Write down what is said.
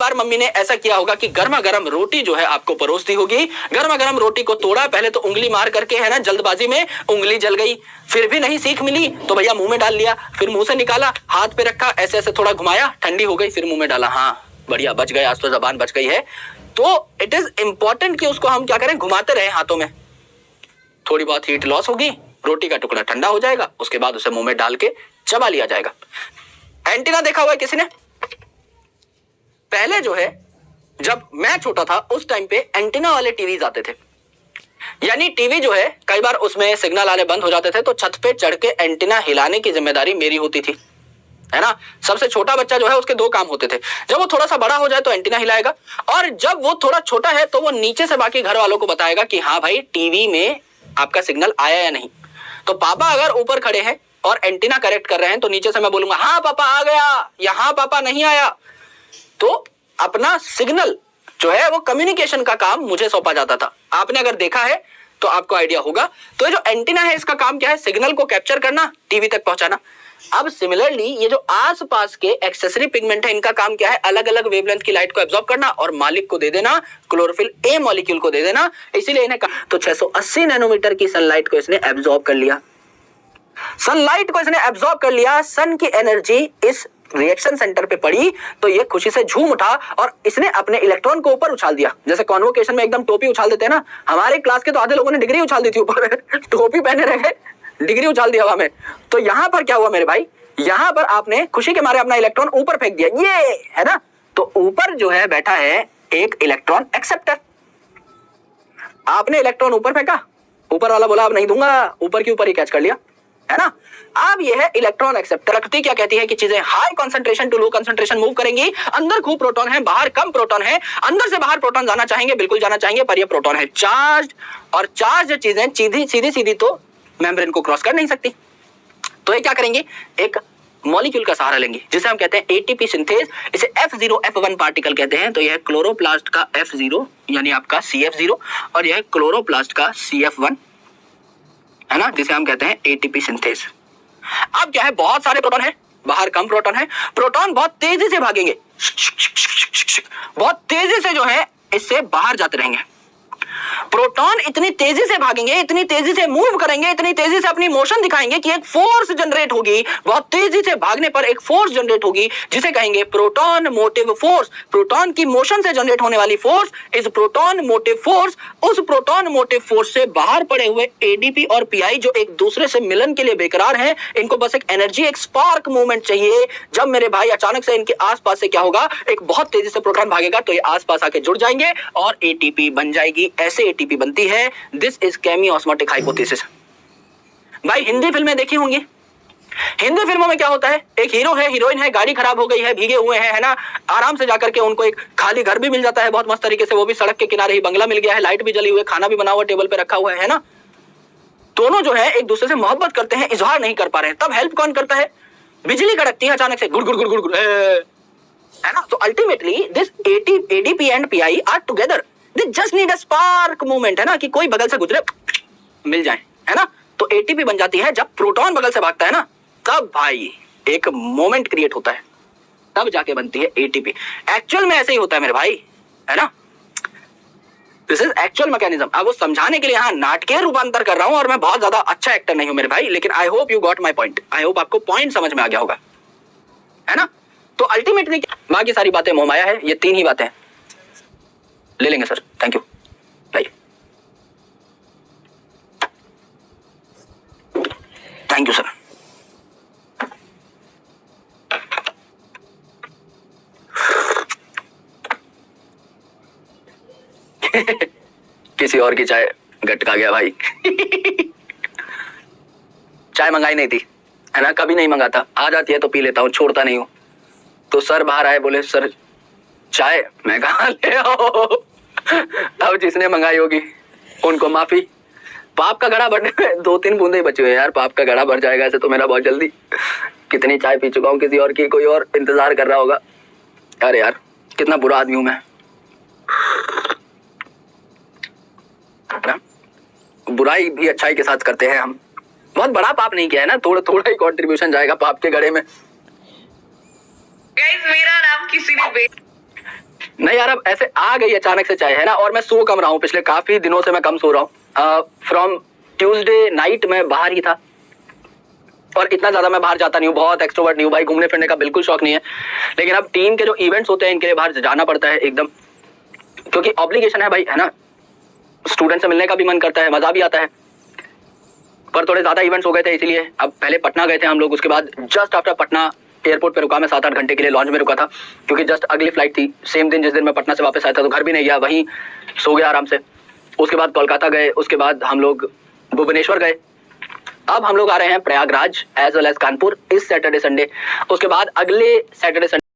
बार mummy ने ऐसा किया होगा कि गर्मा गर्म रोटी जो है आपको परोस दी होगी, गर्मा गर्म रोटी को तोड़ा, पहले तो उंगली मार करके है ना, जल्दबाजी में उंगली जल गई, फिर भी नहीं सीख मिली तो भैया मुंह में डाल लिया, फिर मुंह से निकाला, हाथ पे रखा, ऐसे ऐसे थोड़ा घुमाया, ठंडी हो गई, फिर मुंह में डाला, हाँ बढ़िया बच गए, आज तो जबान बच गई है। तो इट इज इंपॉर्टेंट कि उसको हम क्या करें, घुमाते रहे हाथों में, थोड़ी बहुत हीट लॉस होगी, रोटी का टुकड़ा ठंडा हो जाएगा, उसके बाद उसे मुंह में डाल के चबा लिया जाएगा। एंटीना देखा हुआ है किसी ने? पहले जो है जब मैं छोटा था उस टाइम पे एंटीना वाले टीवीज आते थे, यानी टीवी जो है कई बार उसमें सिग्नल आने बंद हो जाते थे तो छत पे चढ़ के एंटीना हिलाने की जिम्मेदारी मेरी होती थी, है ना। सबसे छोटा बच्चा जो है उसके दो काम होते थे, जब वो थोड़ा सा बड़ा हो जाए तो एंटीना हिलाएगा, और जब वो थोड़ा छोटा है तो वो नीचे से बाकी घर वालों को बताएगा कि हाँ भाई टीवी में आपका सिग्नल आया या नहीं। तो पापा अगर ऊपर खड़े हैं और एंटीना करेक्ट कर रहे हैं तो नीचे से मैं बोलूंगा हाँ पापा आ गया, यहाँ पापा नहीं आया। तो अपना सिग्नल जो है वो कम्युनिकेशन का काम मुझे सौंपा जाता था। आपने अगर देखा है तो आपको आइडिया होगा। तो ये जो एंटीना है इसका काम क्या है, सिग्नल को कैप्चर करना, टीवी तक पहुंचाना। अब सिमिलरली ये जो आसपास के एक्सेसरी पिगमेंट है इनका काम क्या है, अलग अलग वेवलेंथ की लाइट को एब्जॉर्ब करना और मालिक को दे देना, क्लोरोफिल ए मॉलिक्यूल को दे देना। इसीलिए इन्हें तो 680 नैनोमीटर की सनलाइट को इसने एब्जॉर्ब कर लिया, सनलाइट को इसने एब्जॉर्ब कर लिया, सन की एनर्जी इस रिएक्शन सेंटर पे पड़ी तो ये खुशी से झूम उठा और इसने अपने इलेक्ट्रॉन को ऊपर उछाल दिया। जैसे कॉन्वोकेशन में एकदम टोपी उछाल देते हैं ना, हमारे क्लास के तो आधे लोगों ने डिग्री उछाल दी थी ऊपर टोपी पहने रह गए, डिग्री उछाल दिया हवा में। तो यहां पर क्या हुआ मेरे भाई, यहां पर आपने खुशी के मारे अपना इलेक्ट्रॉन ऊपर फेंक दिया, ये है ना। तो ऊपर जो है बैठा है एक इलेक्ट्रॉन एक्सेप्टर, आपने इलेक्ट्रॉन ऊपर फेंका, ऊपर वाला बोला अब नहीं दूंगा, ऊपर के ऊपर ही कैच कर लिया, है ना। अब यह है इलेक्ट्रॉन एक्सेप्टर। प्रकृति क्या कहती है कि चीजें high concentration to low concentration move करेंगी, अंदर खूब प्रोटॉन है, बाहर कम प्रोटॉन है, अंदर से बाहर प्रोटॉन जाना चाहेंगे, बिल्कुल जाना चाहेंगे, पर ये प्रोटॉन है चार्ज, और चार्ज चीजें सीधी सीधी तो मेम्ब्रेन को क्रॉस कर नहीं सकती। तो ये क्या करेंगे, एक मॉलिक्यूल का सहारा लेंगे जिसे हम कहते हैं एटीपी सिंथेज, इसे F0 F1 पार्टिकल कहते हैं। तो यह क्लोरोप्लास्ट का F0 यानी आपका CF0 और यह क्लोरोप्लास्ट का CF1, है ना, जिसे हम कहते हैं एटीपी सिंथेज। अब क्या है, बहुत सारे प्रोटॉन है, बाहर कम प्रोटॉन है, प्रोटॉन बहुत तेजी से भागेंगे, बहुत तेजी से जो है इससे बाहर जाते रहेंगे। प्रोटॉन इतनी तेजी से भागेंगे, इतनी तेजी से मूव करेंगे, इतनी तेजी से अपनी मोशन दिखाएंगे कि एक फोर्स जनरेट होगी, बहुत तेजी से भागने पर एक फोर्स जनरेट होगी जिसे कहेंगे प्रोटॉन मोटिव फोर्स। प्रोटॉन की मोशन से जनरेट होने वाली force is proton motive force. उस प्रोटॉन मोटिव फोर्स से बाहर पड़े हुए एडीपी और पीआई जो एक दूसरे से मिलन के लिए बेकरार हैं, इनको बस एक एनर्जी, एक स्पार्क मूवमेंट चाहिए। जब मेरे भाई अचानक से इनके आसपास से क्या होगा, एक बहुत तेजी से प्रोटॉन भागेगा तो ये आसपास आके जुड़ जाएंगे और एटीपी बन जाएगी। ऐसे एटीपी बनती है। This is chemiosmotic hypothesis. भाई हिंदी फिल्में देखी होंगी, हिंदी फिल्मों में क्या होता है, एक हीरो है, हीरोइन है, गाड़ी खराब हो गई है, भीगे हुए हैं, है ना, आराम से जाकर के उनको एक खाली घर भी मिल जाता है बहुत मस्त तरीके से, वो भी सड़क के किनारे ही, बंगला मिल गया है, लाइट भी जली हुई है, खाना भी बना हुआ टेबल पे रखा हुआ है ना। दोनों जो है एक दूसरे से मोहब्बत करते हैं, इजहार नहीं कर पा रहे हैं, तब हेल्प कौन करता है, बिजली कड़कती है अचानक से, गुड़ गुड़ गुड़ गुड़ गुड़, है ना। तो ultimately this ADP and PI are together, they just need a spark movement, है ना, कि कोई बगल से गुजरे मिल जाए, है ना। तो एटीपी बन जाती है जब प्रोटॉन बगल से भागता है ना, तब भाई एक मोमेंट क्रिएट होता है, तब जाके बनती है एटीपी। एक्चुअल में ऐसे ही होता है मेरे भाई, है ना। This is actual mechanism. अब वो समझाने के लिए यहाँ नाटकीय रूपांतर कर रहा हूं और मैं बहुत ज्यादा अच्छा एक्टर नहीं हूं मेरे भाई, लेकिन I hope you got my point, I hope आपको पॉइंट समझ में आ गया होगा, है ना। तो अल्टीमेटली बाकी सारी बातें मोहमाया है, ये तीन ही बातें ले लेंगे sir. Thank you, bye. Thank you sir. किसी और की चाय गटका गया भाई चाय मंगाई नहीं थी, है ना, कभी नहीं मंगाता, आ जाती है तो पी लेता हूँ, छोड़ता नहीं हूँ। तो सर बाहर आए, बोले सर चाय, मैं कहा ले आओ। अब जिसने मंगाई होगी उनको माफी, पाप का घड़ा भरने में 2-3 बूंदे ही बचे हुए यार, पाप का घड़ा भर जाएगा ऐसे तो मेरा बहुत जल्दी। कितनी चाय पी चुका हूँ, किसी और की, कोई और इंतजार कर रहा होगा। अरे यार कितना बुरा आदमी हूं मैं, बुराई भी अच्छाई के साथ करते हैं हम, बहुत बड़ा पाप नहीं किया है ना, थोड़ा थोड़ा ही कंट्रीब्यूशन जाएगा पाप के घड़े में। गाइस मेरा नाम किसी ने नहीं यार, अब ऐसे आ गई अचानक से चाय, है ना। और मैं सो कम रहा हूँ, पिछले काफी दिनों से मैं कम सो रहा हूँ। फ्रॉम ट्यूसडे नाइट मैं बाहर ही था, और इतना ज्यादा मैं बाहर जाता नहीं हूँ, बहुत एक्सट्रोवर्ट नहीं हूँ भाई, घूमने फिरने का बिल्कुल शौक नहीं है। लेकिन अब टीम के जो इवेंट्स होते हैं इनके लिए बाहर जाना पड़ता है एकदम, क्योंकि ऑब्लिगेशन है भाई, है ना। स्टूडेंट से मिलने का भी मन करता है, मजा भी आता है, पर थोड़े ज्यादा इवेंट्स हो गए थे इसीलिए। अब पहले पटना गए थे हम लोग, उसके बाद जस्ट आफ्टर पटना एयरपोर्ट पे रुका मैं, 7-8 घंटे के लिए लॉन्च में रुका था, क्योंकि जस्ट अगली फ्लाइट थी सेम दिन जिस दिन मैं पटना से वापस आया था। तो घर भी नहीं गया, वहीं सो गया आराम से। उसके बाद कोलकाता गए, उसके बाद हम लोग भुवनेश्वर गए। अब हम लोग आ रहे हैं Prayagraj as well as Kanpur इस सैटरडे संडे। उसके बाद अगले सैटरडे संडे